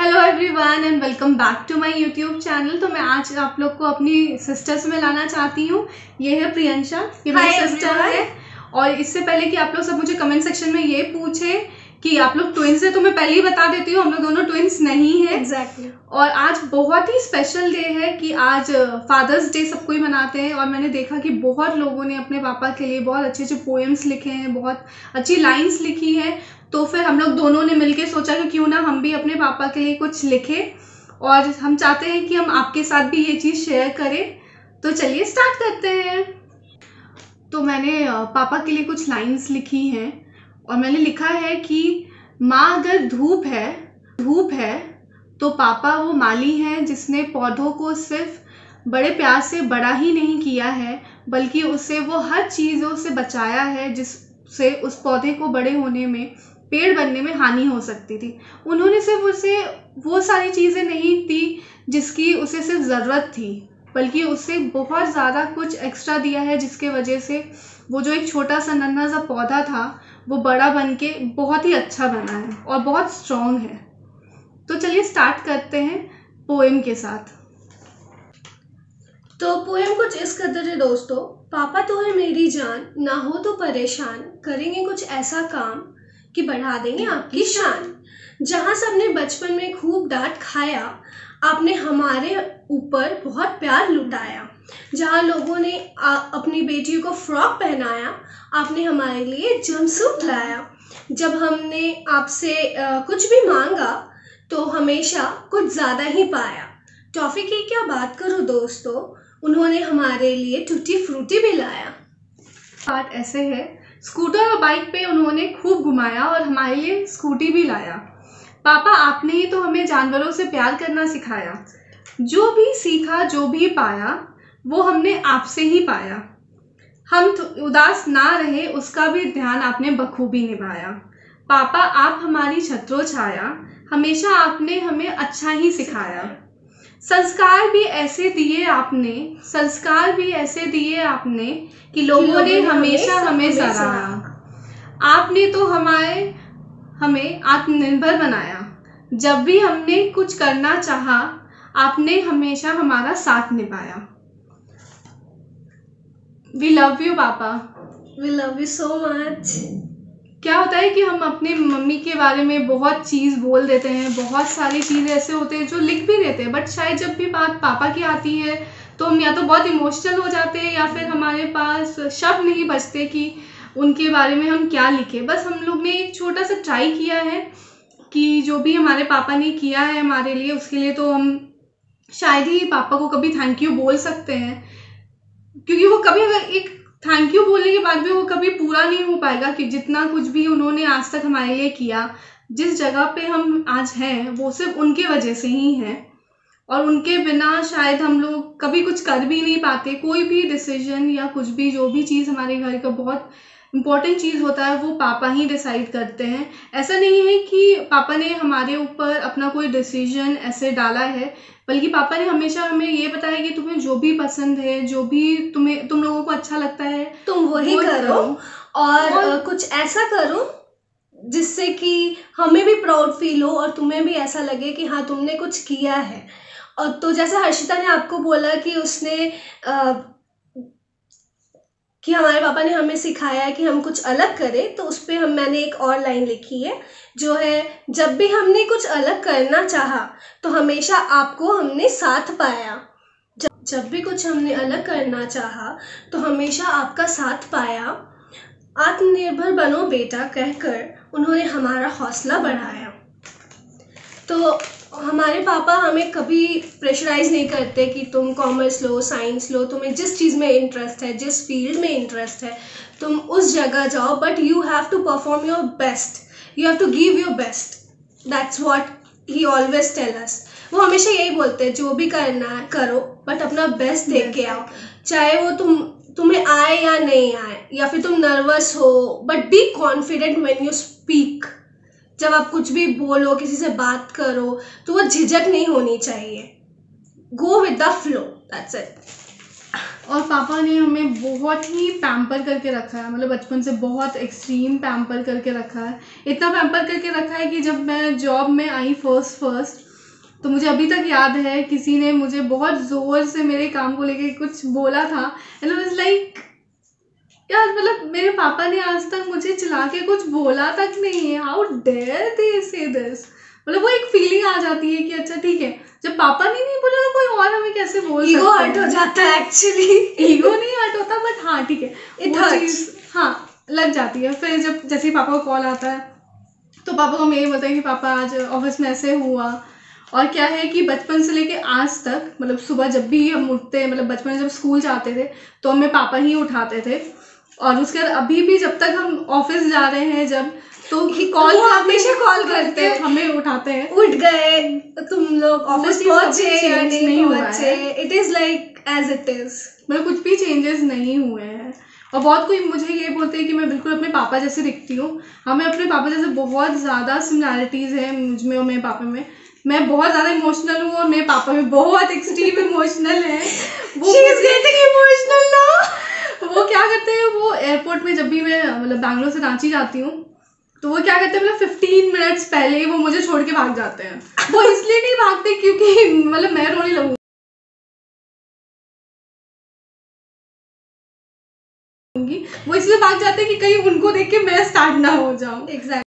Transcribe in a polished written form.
Hello everyone and welcome back to my YouTube channel. तो मैं आज आप लोग को अपनी सिस्टर्स में लाना चाहती हूँ। ये है प्रियंशा, ये मेरी सिस्टर है। और इससे पहले कि आप लोग सब मुझे कमेंट सेक्शन में ये पूछे कि आप लोग ट्विंस है, तो मैं पहले ही बता देती हूँ, हम लोग दोनों ट्विंस नहीं है। एग्जैक्टली। और आज बहुत ही स्पेशल डे है कि आज फादर्स डे सब कोई मनाते हैं। और मैंने देखा कि बहुत लोगों ने अपने पापा के लिए बहुत अच्छे अच्छे पोएम्स लिखे हैं, बहुत अच्छी लाइन्स लिखी हैं। तो फिर हम लोग दोनों ने मिलके सोचा कि क्यों ना हम भी अपने पापा के लिए कुछ लिखें, और हम चाहते हैं कि हम आपके साथ भी ये चीज़ शेयर करें। तो चलिए स्टार्ट करते हैं। तो मैंने पापा के लिए कुछ लाइन्स लिखी हैं और मैंने लिखा है कि माँ अगर धूप है तो पापा वो माली हैं जिसने पौधों को सिर्फ बड़े प्यार से बड़ा ही नहीं किया है, बल्कि उसे वो हर चीज़ों से बचाया है जिससे उस पौधे को बड़े होने में, पेड़ बनने में हानि हो सकती थी। उन्होंने सिर्फ उसे वो सारी चीज़ें नहीं दी जिसकी उसे सिर्फ ज़रूरत थी, बल्कि उसे बहुत ज़्यादा कुछ एक्स्ट्रा दिया है, जिसके वजह से वो जो एक छोटा सा नन्हा सा पौधा था वो बड़ा बन के बहुत ही अच्छा बना है और बहुत स्ट्रॉन्ग है। तो चलिए स्टार्ट करते हैं पोएम के साथ। तो पोएम कुछ इस कदर है दोस्तों। पापा तो है मेरी जान, ना हो तो परेशान, करेंगे कुछ ऐसा काम कि बढ़ा देंगे आपकी शान। जहाँ सबने बचपन में खूब डांट खाया, आपने हमारे ऊपर बहुत प्यार लुटाया। जहाँ लोगों ने अपनी बेटियों को फ्रॉक पहनाया, आपने हमारे लिए जंपसूट लाया। जब हमने आपसे कुछ भी मांगा तो हमेशा कुछ ज़्यादा ही पाया। टॉफ़ी की क्या बात करूँ दोस्तों, उन्होंने हमारे लिए टूटी फ्रूटी भी लाया। बात ऐसे है, स्कूटर और बाइक पे उन्होंने खूब घुमाया और हमारे लिए स्कूटी भी लाया। पापा आपने ही तो हमें जानवरों से प्यार करना सिखाया। जो भी सीखा, जो भी पाया, वो हमने आपसे ही पाया। हम उदास ना रहे उसका भी ध्यान आपने बखूबी निभाया। पापा आप हमारी छत्रो छाया, हमेशा आपने हमें अच्छा ही सिखाया। संस्कार भी ऐसे दिए आपने कि लोगों ने हमेशा हमें सराहा। आपने तो हमें आत्मनिर्भर बनाया। जब भी हमने कुछ करना चाहा, आपने हमेशा हमारा साथ निभाया। We love you papa. We love you so much. क्या होता है कि हम अपने मम्मी के बारे में बहुत चीज़ बोल देते हैं, बहुत सारी चीज़ें ऐसे होते हैं जो लिख भी देते हैं, बट शायद जब भी बात पापा की आती है तो हम या तो बहुत इमोशनल हो जाते हैं या फिर हमारे पास शब्द नहीं बचते कि उनके बारे में हम क्या लिखें। बस हम लोग ने एक छोटा सा ट्राई किया है कि जो भी हमारे पापा ने किया है हमारे लिए, उसके लिए तो हम शायद ही पापा को कभी थैंक यू बोल सकते हैं, क्योंकि वो कभी अगर एक थैंक यू बोलने के बाद भी वो कभी पूरा नहीं हो पाएगा कि जितना कुछ भी उन्होंने आज तक हमारे लिए किया। जिस जगह पे हम आज हैं वो सिर्फ उनके वजह से ही है, और उनके बिना शायद हम लोग कभी कुछ कर भी नहीं पाते। कोई भी डिसीजन या कुछ भी, जो भी चीज़ हमारे घर का बहुत इम्पोर्टेंट चीज़ होता है वो पापा ही डिसाइड करते हैं। ऐसा नहीं है कि पापा ने हमारे ऊपर अपना कोई डिसीजन ऐसे डाला है, बल्कि पापा ने हमेशा हमें ये बताया कि तुम्हें जो भी पसंद है, जो भी तुम लोगों को अच्छा लगता है, तुम वही करो और कुछ ऐसा करो जिससे कि हमें भी प्राउड फील हो और तुम्हें भी ऐसा लगे कि हाँ तुमने कुछ किया है। और तो जैसे हर्षिता ने आपको बोला कि उसने कि हमारे पापा ने हमें सिखाया है कि हम कुछ अलग करें, तो उस पर मैंने एक और लाइन लिखी है जो है, जब भी हमने कुछ अलग करना चाहा तो हमेशा आपको हमने साथ पाया। जब भी कुछ हमने अलग करना चाहा तो हमेशा आपका साथ पाया। आत्मनिर्भर बनो बेटा कहकर उन्होंने हमारा हौसला बढ़ाया। तो हमारे पापा हमें कभी प्रेशराइज नहीं करते कि तुम कॉमर्स लो, साइंस लो, तुम्हें जिस चीज़ में इंटरेस्ट है, जिस फील्ड में इंटरेस्ट है, तुम उस जगह जाओ, but you have to perform your best, you have to give your best. That's what he always tell us. वो हमेशा यही बोलते हैं, जो भी करना है करो, बट अपना बेस्ट दे के आओ, चाहे वो तुम्हें आए या नहीं आए, या फिर तुम नर्वस हो, but be confident when you speak. जब आप कुछ भी बोलो, किसी से बात करो, तो वो झिझक नहीं होनी चाहिए। Go with the flow, that's it. और पापा ने हमें बहुत ही पैम्पर करके रखा है, मतलब बचपन से बहुत एक्सट्रीम पैम्पर करके रखा है। इतना पैम्पर करके रखा है कि जब मैं जॉब में आई फर्स्ट तो मुझे अभी तक याद है किसी ने मुझे बहुत ज़ोर से मेरे काम को लेके कुछ बोला था, एंड आई वाज लाइक यार, मतलब मेरे पापा ने आज तक मुझे चिल्ला के कुछ बोला तक नहीं है, हाउ डेयर दे से दिस। मतलब वो एक फीलिंग आ जाती है कि अच्छा ठीक है, जब पापा ने नहीं बोला तो कोई और हमें कैसे बोल सकता है। ईगो हर्ट हो जाता है एक्चुअली। ईगो नहीं हर्ट होता, बट हाँ ठीक है, It वो hurts. चीज़ हाँ लग जाती है। फिर जब जैसे ही पापा को कॉल आता है तो पापा को हम यही बोलते हैं कि पापा आज ऑफिस में ऐसे हुआ। और क्या है कि बचपन से लेके आज तक, मतलब सुबह जब भी हम उठते हैं, मतलब बचपन में जब स्कूल जाते थे तो हमें पापा ही उठाते थे, और उसके बाद अभी भी जब तक हम ऑफिस जा रहे हैं जब, तो कॉल वो हमेशा कॉल करते हैं, हमें उठाते हैं, उठ गए तुम लोग, ऑफिस चीज़ पहुंचे कभी या change नहीं नहीं हुआ पहुंचे, it is like as it is. मतलब कुछ भी चेंजेस नहीं हुए हैं। और बहुत कोई मुझे ये बोलते हैं कि मैं बिल्कुल अपने पापा जैसे दिखती हूँ। हमें अपने पापा जैसे बहुत ज़्यादा सिमिलैरिटीज़ हैं मुझ में और मेरे पापा में। मैं बहुत ज़्यादा इमोशनल हूँ और मेरे पापा भी बहुत एक्सट्रीम इमोशनल हैं। वो क्या करते हैं, वो एयरपोर्ट में जब भी मैं मतलब बैंगलोर से रांची जाती हूँ तो वो क्या करते हैं, मतलब 15 मिनट्स पहले वो मुझे छोड़ के भाग जाते हैं। वो इसलिए नहीं भागते क्योंकि मतलब मैं रोने लगूँ, वो इसलिए भाग जाते हैं कि कहीं उनको देख के मैं स्टार्ट ना हो जाऊँ। एग्जैक्टली।